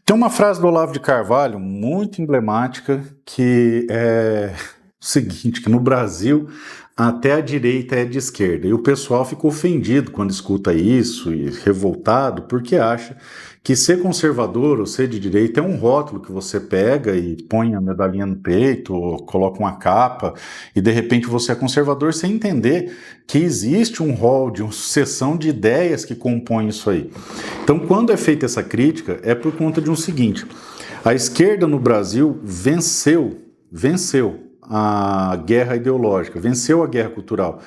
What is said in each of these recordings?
Tem uma frase do Olavo de Carvalho muito emblemática que é o seguinte, que no Brasil até a direita é de esquerda. E o pessoal fica ofendido quando escuta isso e revoltado porque acha que ser conservador ou ser de direita é um rótulo que você pega e põe a medalhinha no peito ou coloca uma capa e de repente você é conservador sem entender que existe um rol de uma sucessão de ideias que compõem isso aí. Então, quando é feita essa crítica, é por conta de um seguinte: a esquerda no Brasil venceu a guerra ideológica, venceu a guerra cultural.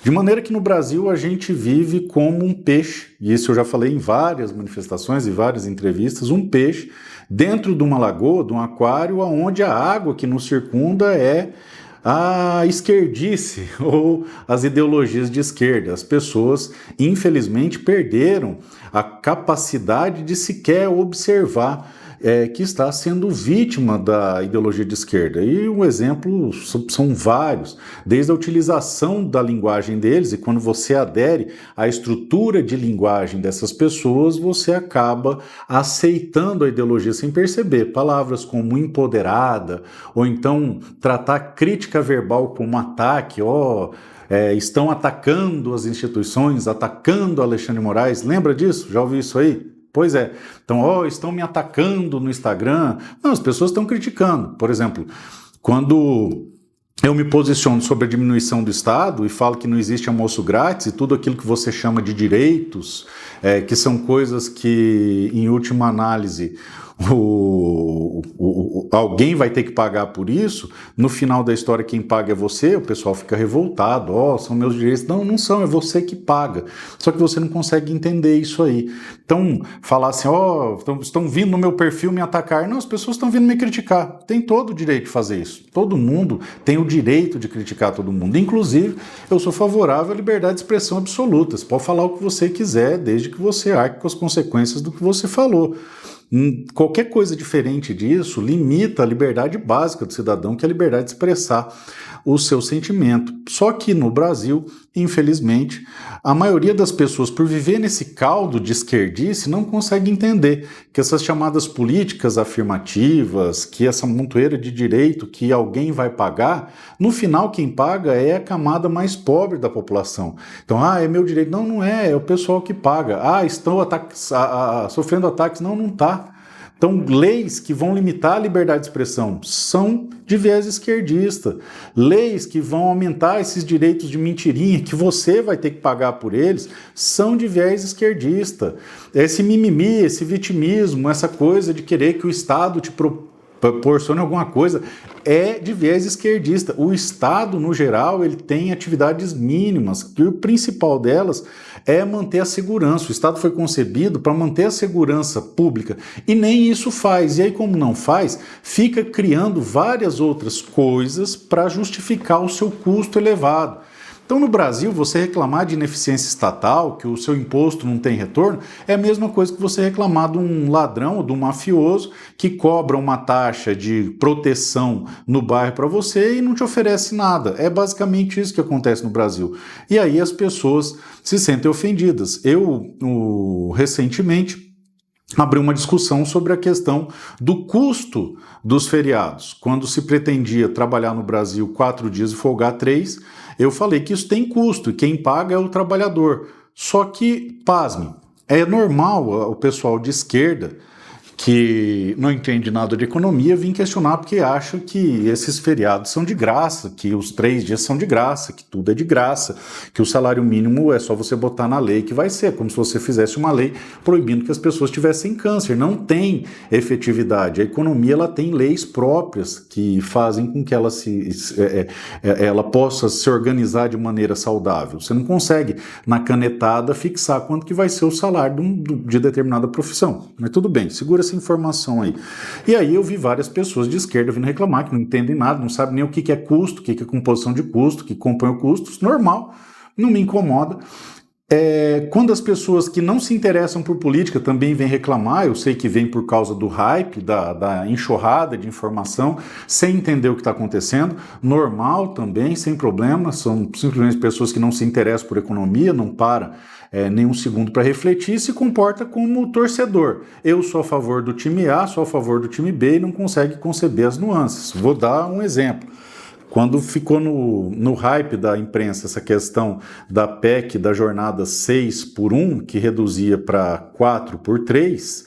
De maneira que no Brasil a gente vive como um peixe, e isso eu já falei em várias manifestações e várias entrevistas, um peixe dentro de uma lagoa, de um aquário, onde a água que nos circunda é a esquerdice ou as ideologias de esquerda. As pessoas, infelizmente, perderam a capacidade de sequer observar que está sendo vítima da ideologia de esquerda. E um exemplo são vários, desde a utilização da linguagem deles, e quando você adere à estrutura de linguagem dessas pessoas, você acaba aceitando a ideologia sem perceber. Palavras como empoderada, ou então tratar crítica verbal como ataque, estão atacando as instituições, atacando Alexandre de Moraes. Lembra disso? Já ouviu isso aí? Pois é. Então, estão me atacando no Instagram. Não, as pessoas estão criticando. Por exemplo, quando eu me posiciono sobre a diminuição do Estado e falo que não existe almoço grátis e tudo aquilo que você chama de direitos, que são coisas que, em última análise, alguém vai ter que pagar por isso, no final da história quem paga é você, o pessoal fica revoltado, são meus direitos. Não, não são, é você que paga. Só que você não consegue entender isso aí. Então, falar assim, estão vindo no meu perfil me atacar. Não, as pessoas estão vindo me criticar. Tem todo o direito de fazer isso. Todo mundo tem o direito de criticar todo mundo. Inclusive, eu sou favorável à liberdade de expressão absoluta. Você pode falar o que você quiser, desde que você arque com as consequências do que você falou. Qualquer coisa diferente disso limita a liberdade básica do cidadão, que é a liberdade de expressar o seu sentimento. Só que no Brasil, infelizmente, a maioria das pessoas, por viver nesse caldo de esquerdice, não consegue entender que essas chamadas políticas afirmativas, que essa montoeira de direito que alguém vai pagar, no final quem paga é a camada mais pobre da população. Então, é meu direito. Não, não é o pessoal que paga. Estão sofrendo ataques. Não, não está. Então, leis que vão limitar a liberdade de expressão são de viés esquerdista. Leis que vão aumentar esses direitos de mentirinha, que você vai ter que pagar por eles, são de viés esquerdista. Esse mimimi, esse vitimismo, essa coisa de querer que o Estado te proporcione alguma coisa, é de viés esquerdista. O Estado, no geral, ele tem atividades mínimas, que o principal delas é manter a segurança. O Estado foi concebido para manter a segurança pública e nem isso faz. E aí, como não faz, fica criando várias outras coisas para justificar o seu custo elevado. Então, no Brasil, você reclamar de ineficiência estatal, que o seu imposto não tem retorno, é a mesma coisa que você reclamar de um ladrão ou de um mafioso que cobra uma taxa de proteção no bairro para você e não te oferece nada. É basicamente isso que acontece no Brasil. E aí as pessoas se sentem ofendidas. Eu, recentemente, abri uma discussão sobre a questão do custo dos feriados. Quando se pretendia trabalhar no Brasil 4 dias e folgar 3, eu falei que isso tem custo e quem paga é o trabalhador. Só que, pasme, é normal o pessoal de esquerda que não entende nada de economia vir questionar porque acha que esses feriados são de graça, que os 3 dias são de graça, que tudo é de graça, que o salário mínimo é só você botar na lei que vai ser, como se você fizesse uma lei proibindo que as pessoas tivessem câncer. Não tem efetividade. A economia ela tem leis próprias que fazem com que ela possa se organizar de maneira saudável. Você não consegue, na canetada, fixar quanto que vai ser o salário de determinada profissão. Mas tudo bem, segura essa informação aí. E aí eu vi várias pessoas de esquerda vindo reclamar que não entendem nada, não sabem nem o que é custo, o que é composição de custo, que compõe o custo. Normal, não me incomoda. Quando as pessoas que não se interessam por política também vêm reclamar, eu sei que vem por causa do hype, da enxurrada de informação, sem entender o que está acontecendo, normal também, sem problema, são simplesmente pessoas que não se interessam por economia, não param nem um segundo para refletir, e se comporta como torcedor. Eu sou a favor do time A, sou a favor do time B e não consegue conceber as nuances. Vou dar um exemplo. Quando ficou no hype da imprensa essa questão da PEC da jornada 6 por 1, que reduzia para 4 por 3,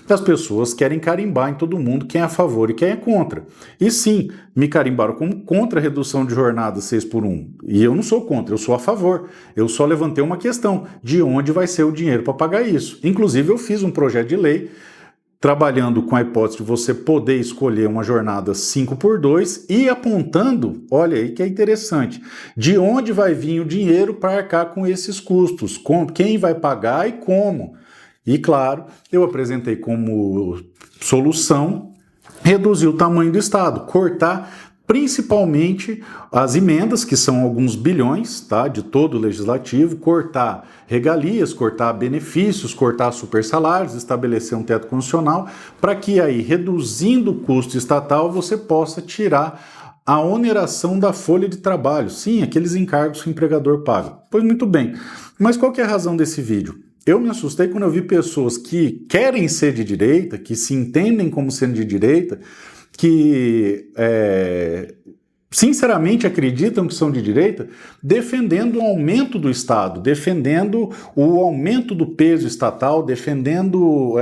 as pessoas querem carimbar em todo mundo quem é a favor e quem é contra. E sim, me carimbaram como contra a redução de jornada 6 por 1. E eu não sou contra, eu sou a favor. Eu só levantei uma questão, de onde vai ser o dinheiro para pagar isso. Inclusive, eu fiz um projeto de lei trabalhando com a hipótese de você poder escolher uma jornada 5 por 2 e apontando, olha aí que é interessante, de onde vai vir o dinheiro para arcar com esses custos, quem vai pagar e como. E claro, eu apresentei como solução reduzir o tamanho do Estado, cortar principalmente as emendas, que são alguns bilhões, tá, de todo o legislativo, cortar regalias, cortar benefícios, cortar supersalários, estabelecer um teto constitucional, para que aí, reduzindo o custo estatal, você possa tirar a oneração da folha de trabalho. Sim, aqueles encargos que o empregador paga. Pois muito bem, mas qual que é a razão desse vídeo? Eu me assustei quando eu vi pessoas que querem ser de direita, que se entendem como sendo de direita, que sinceramente acreditam que são de direita, defendendo o aumento do Estado, defendendo o aumento do peso estatal, defendendo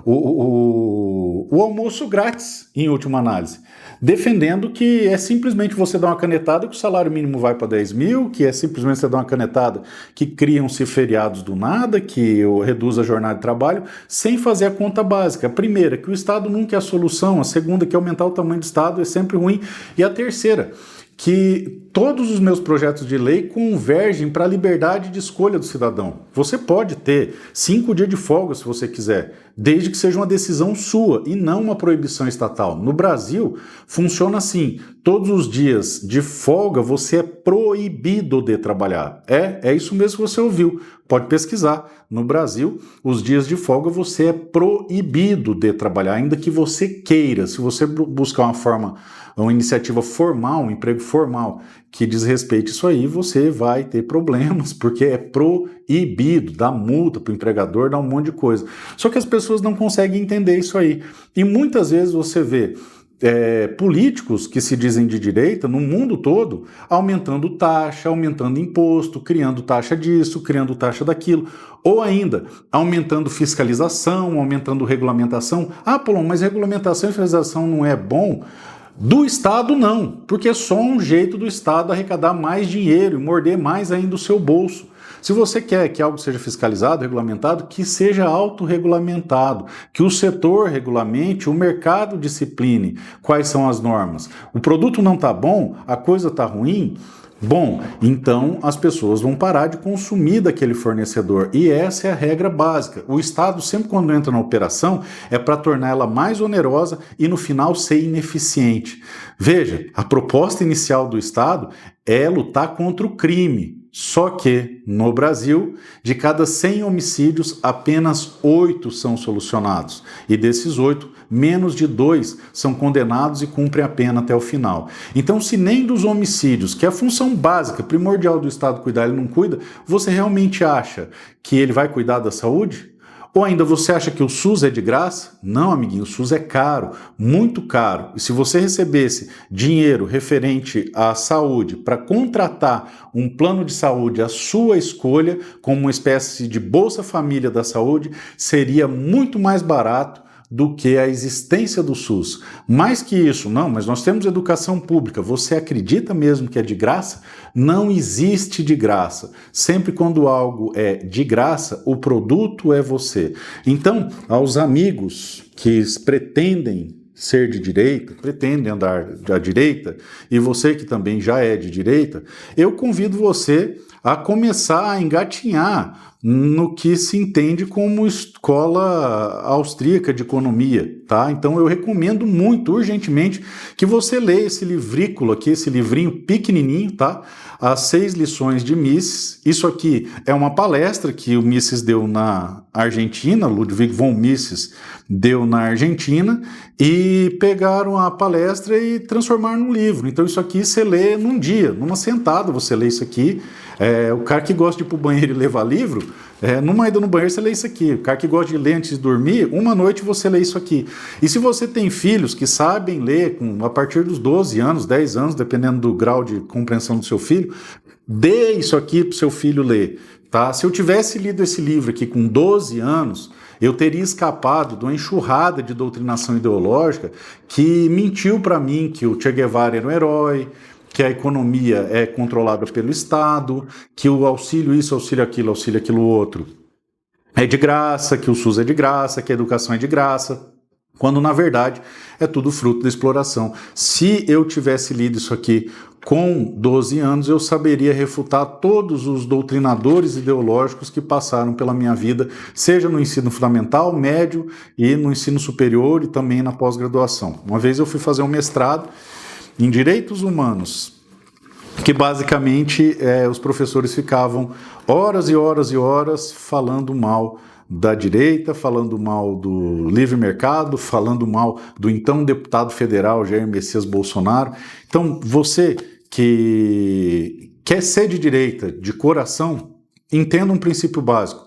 o almoço grátis, em última análise. Defendendo que é simplesmente você dar uma canetada que o salário mínimo vai para 10 mil, que é simplesmente você dar uma canetada que criam-se feriados do nada, que reduz a jornada de trabalho, sem fazer a conta básica. A primeira, que o Estado nunca é a solução. A segunda, que aumentar o tamanho do Estado é sempre ruim. E a terceira, que todos os meus projetos de lei convergem para a liberdade de escolha do cidadão. Você pode ter 5 dias de folga se você quiser, desde que seja uma decisão sua e não uma proibição estatal. No Brasil, funciona assim, todos os dias de folga você é proibido de trabalhar. É isso mesmo que você ouviu, pode pesquisar. No Brasil, os dias de folga você é proibido de trabalhar, ainda que você queira. Se você buscar uma iniciativa formal, um emprego formal, que diz respeito a isso aí, você vai ter problemas, porque é proibido, dá multa para o empregador, dá um monte de coisa. Só que as pessoas não conseguem entender isso aí. E muitas vezes você vê políticos que se dizem de direita no mundo todo aumentando taxa, aumentando imposto, criando taxa disso, criando taxa daquilo, ou ainda aumentando fiscalização, aumentando regulamentação. Ah, Paulão, mas regulamentação e fiscalização não é bom? Do Estado não, porque é só um jeito do Estado arrecadar mais dinheiro e morder mais ainda o seu bolso. Se você quer que algo seja fiscalizado, regulamentado, que seja autorregulamentado, que o setor regulamente, o mercado discipline quais são as normas. O produto não está bom, a coisa está ruim, bom, então as pessoas vão parar de consumir daquele fornecedor e essa é a regra básica. O Estado sempre quando entra na operação é para tornar ela mais onerosa e no final ser ineficiente. Veja, a proposta inicial do Estado é lutar contra o crime. Só que, no Brasil, de cada 100 homicídios, apenas 8 são solucionados. E desses 8, menos de 2 são condenados e cumprem a pena até o final. Então, se nem dos homicídios, que é a função básica, primordial do Estado cuidar, ele não cuida, você realmente acha que ele vai cuidar da saúde? Ou ainda você acha que o SUS é de graça? Não, amiguinho, o SUS é caro, muito caro. E se você recebesse dinheiro referente à saúde para contratar um plano de saúde à sua escolha, como uma espécie de Bolsa Família da saúde, seria muito mais barato do que a existência do SUS. Mais que isso, não, mas nós temos educação pública. Você acredita mesmo que é de graça? Não existe de graça. Sempre quando algo é de graça, o produto é você. Então, aos amigos que pretendem ser de direita, pretendem andar à direita, e você que também já é de direita, eu convido você a começar a engatinhar no que se entende como escola austríaca de economia, tá? Então eu recomendo muito, urgentemente, que você leia esse livrículo aqui, esse livrinho pequenininho, tá? As 6 lições de Mises. Isso aqui é uma palestra que o Mises deu na Argentina, Ludwig von Mises deu na Argentina, e pegaram a palestra e transformaram num livro. Então isso aqui você lê num dia, numa sentada você lê isso aqui. O cara que gosta de ir pro banheiro e levar livro, numa ida no banheiro você lê isso aqui. O cara que gosta de ler antes de dormir, uma noite você lê isso aqui. E se você tem filhos que sabem ler a partir dos 12 anos, 10 anos, dependendo do grau de compreensão do seu filho, dê isso aqui pro seu filho ler, tá? Se eu tivesse lido esse livro aqui com 12 anos, eu teria escapado de uma enxurrada de doutrinação ideológica que mentiu para mim que o Che Guevara era um herói, que a economia é controlada pelo Estado, que o auxílio isso, auxílio aquilo outro é de graça, que o SUS é de graça, que a educação é de graça, quando na verdade é tudo fruto da exploração. Se eu tivesse lido isso aqui com 12 anos, eu saberia refutar todos os doutrinadores ideológicos que passaram pela minha vida, seja no ensino fundamental, médio e no ensino superior e também na pós-graduação. Uma vez eu fui fazer um mestrado em Direitos Humanos, que basicamente os professores ficavam horas e horas e horas falando mal da direita, falando mal do livre mercado, falando mal do então deputado federal Jair Messias Bolsonaro. Então, você que quer ser de direita, de coração, entenda um princípio básico.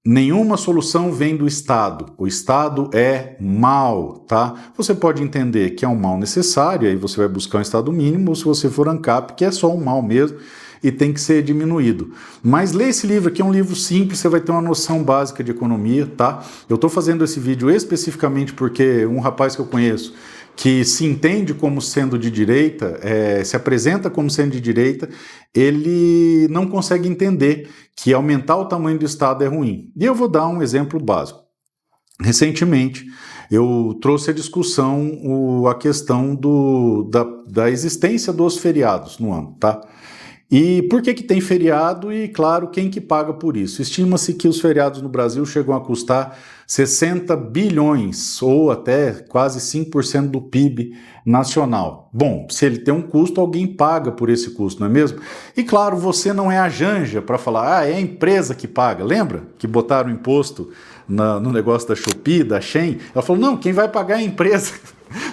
Nenhuma solução vem do Estado. O Estado é mal, tá? Você pode entender que é um mal necessário, aí você vai buscar um Estado mínimo, ou se você for ANCAP, que é só um mal mesmo e tem que ser diminuído. Mas lê esse livro aqui, é um livro simples, você vai ter uma noção básica de economia, tá? Eu estou fazendo esse vídeo especificamente porque um rapaz que eu conheço, que se entende como sendo de direita, se apresenta como sendo de direita, ele não consegue entender que aumentar o tamanho do Estado é ruim. E eu vou dar um exemplo básico. Recentemente, eu trouxe a discussão a questão da existência dos feriados no ano, tá? E por que tem feriado e, claro, quem que paga por isso? Estima-se que os feriados no Brasil chegam a custar 60 bilhões, ou até quase 5% do PIB nacional. Bom, se ele tem um custo, alguém paga por esse custo, não é mesmo? E, claro, você não é a Janja para falar, é a empresa que paga. Lembra que botaram imposto no negócio da Shopee, da Shein? Ela falou, não, quem vai pagar é a empresa.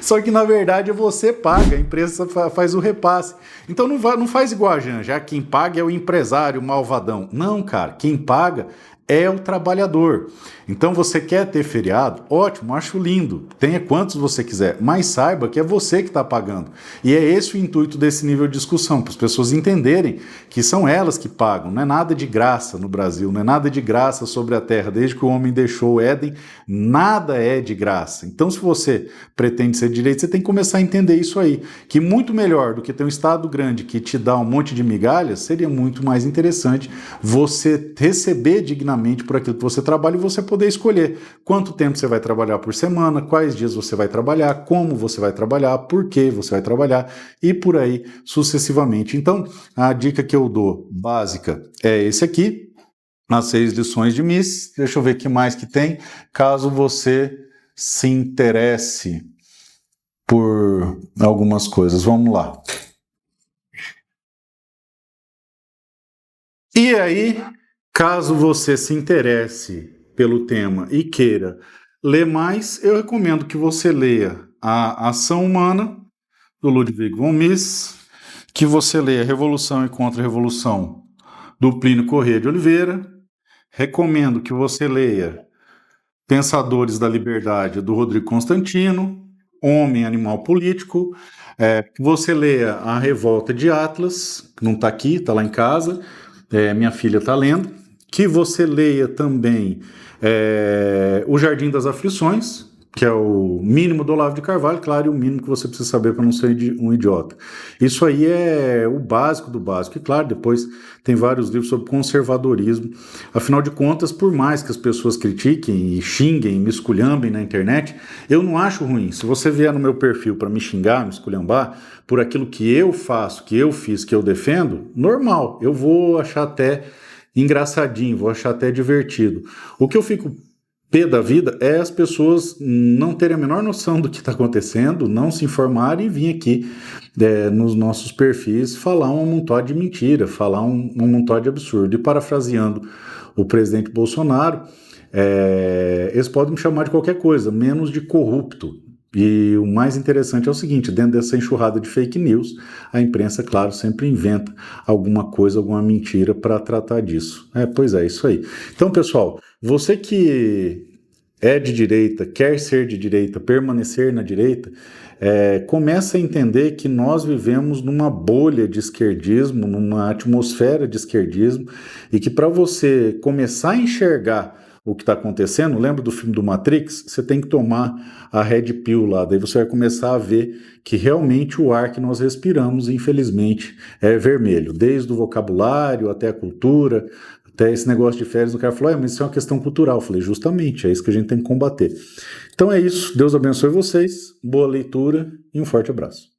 Só que, na verdade, você paga, a empresa faz o repasse. Então, não faz igual a Janja, quem paga é o empresário malvadão. Não, cara, quem paga é o trabalhador. Então, você quer ter feriado? Ótimo, acho lindo. Tenha quantos você quiser, mas saiba que é você que está pagando. E é esse o intuito desse nível de discussão, para as pessoas entenderem que são elas que pagam. Não é nada de graça no Brasil, não é nada de graça sobre a terra. Desde que o homem deixou o Éden, nada é de graça. Então, se você pretende ser direito, você tem que começar a entender isso aí. Que muito melhor do que ter um Estado grande que te dá um monte de migalhas, seria muito mais interessante você receber dignamente por aquilo que você trabalha e você poder escolher quanto tempo você vai trabalhar por semana, quais dias você vai trabalhar, como você vai trabalhar, por que você vai trabalhar e por aí sucessivamente. Então, a dica que eu dou básica é esse aqui, as 6 lições de Mises. Deixa eu ver o que mais que tem, caso você se interesse por algumas coisas. Vamos lá. E aí, caso você se interesse pelo tema e queira ler mais, eu recomendo que você leia A Ação Humana, do Ludwig von Mises, que você leia Revolução e Contra-Revolução, do Plínio Corrêa de Oliveira. Recomendo que você leia Pensadores da Liberdade, do Rodrigo Constantino, Homem, Animal Político, que você leia A Revolta de Atlas, que não está aqui, está lá em casa, minha filha está lendo, que você leia também O Jardim das Aflições, que é o mínimo do Olavo de Carvalho, claro, e o mínimo que você precisa saber para não ser um idiota. Isso aí é o básico do básico. E claro, depois tem vários livros sobre conservadorismo. Afinal de contas, por mais que as pessoas critiquem e xinguem, me esculhambem na internet, eu não acho ruim. Se você vier no meu perfil para me xingar, me esculhambar, por aquilo que eu faço, que eu fiz, que eu defendo, normal. Eu vou achar até engraçadinho, vou achar até divertido. O que eu fico pé da vida é as pessoas não terem a menor noção do que está acontecendo, não se informarem e vir aqui nos nossos perfis falar um montão de mentira, falar um montão de absurdo. E parafraseando o presidente Bolsonaro, eles podem me chamar de qualquer coisa, menos de corrupto. E o mais interessante é o seguinte, dentro dessa enxurrada de fake news, a imprensa, claro, sempre inventa alguma coisa, alguma mentira para tratar disso. Pois é, isso aí. Então, pessoal, você que é de direita, quer ser de direita, permanecer na direita, começa a entender que nós vivemos numa bolha de esquerdismo, numa atmosfera de esquerdismo, e que para você começar a enxergar o que está acontecendo, lembra do filme do Matrix? Você tem que tomar a Red Pill lá, daí você vai começar a ver que realmente o ar que nós respiramos, infelizmente, é vermelho, desde o vocabulário até a cultura, até esse negócio de férias. O cara falou, mas isso é uma questão cultural. Eu falei, justamente, é isso que a gente tem que combater. Então é isso, Deus abençoe vocês, boa leitura e um forte abraço.